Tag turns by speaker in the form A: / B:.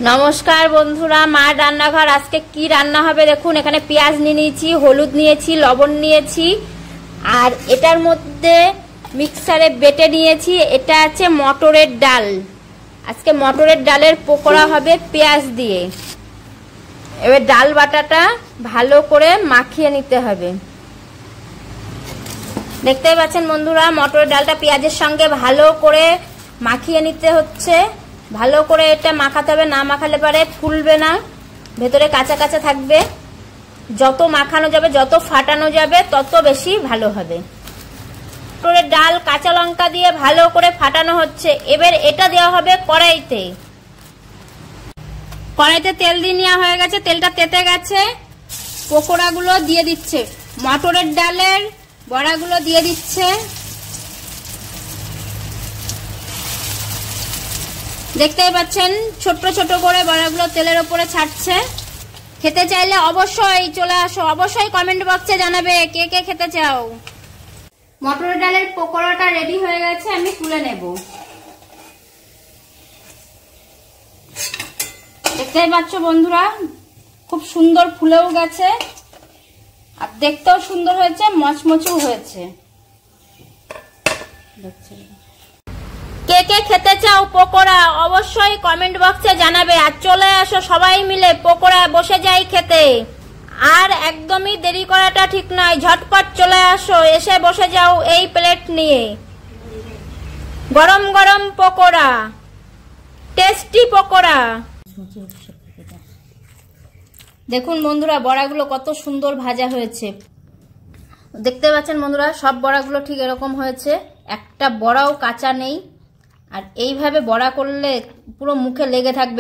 A: নমস্কার বন্ধুরা, মা রান্নাঘর। আজকে কি রান্না হবে দেখুন। এখানে পেঁয়াজ নিয়ে নিয়েছি, হলুদ নিয়েছি, লবণ নিয়েছি, আর এটার মধ্যে মিক্সারে বেটে নিয়েছি। এটা আছে মটরের ডাল। আজকে মটরের ডালের পকোড়া হবে পেঁয়াজ দিয়ে। এবার ডাল বাটাটা ভালো করে মাখিয়ে নিতে হবে। দেখতেই পাচ্ছেন বন্ধুরা, মটরের ডালটা পেঁয়াজের সঙ্গে ভালো করে মাখিয়ে নিতে হচ্ছে। ভালো করে এটা মাখাতে হবে, না মাখালে পরে ফুলবে না, ভেতরে কাঁচা কাঁচা থাকবে। যত মাখানো যাবে, যত ফাটানো যাবে, তত বেশি ভালো হবে। মটরের ডাল কাঁচা লঙ্কা দিয়ে ভালো করে ফাটানো হচ্ছে। এবার এটা দেওয়া হবে কড়াইতে। কড়াইতে তেল দিয়ে নেওয়া হয়ে গেছে, তেলটা তেতে গেছে। পকোড়াগুলো দিয়ে দিচ্ছে, মটরের ডালের বড়াগুলো দিয়ে দিচ্ছে। দেখতেই পাচ্ছেন ছোট ছোট করে বড়াগুলো তেলের উপরে ছাড়ছে। খেতে চাইলে অবশ্যই চলে আসো, অবশ্যই কমেন্ট বক্সে জানাবে কে কে খেতে চাও। মটরের ডালের পকোড়াটা রেডি হয়ে গেছে, আমি তুলে নেব। দেখতেই পাচ্ছ বন্ধুরা, খুব সুন্দর ফুলেও গেছে, আর দেখতেও সুন্দর হয়েছে, মচমচেও হয়েছে। কে কে খেতে চাও পকোড়া অবশ্যই কমেন্ট বক্সে জানাবে। আর চলে আসো সবাই মিলে পকোড়া বসে যাই খেতে। আর একদমই দেরি করাটা ঠিক নয়, ঝটপট চলে আসো, এসে বসে যাও এই প্লেট নিয়ে। গরম গরম পকোড়া, টেস্টি পকোড়া। দেখুন বন্ধুরা, বড়াগুলো কত সুন্দর ভাজা হয়েছে। দেখতে পাচ্ছেন বন্ধুরা, সব বড়াগুলো ঠিক এরকম হয়েছে, একটা বড়াও কাঁচা নেই। আর এইভাবে বড়া করলে পুরো মুখে লেগে থাকবে।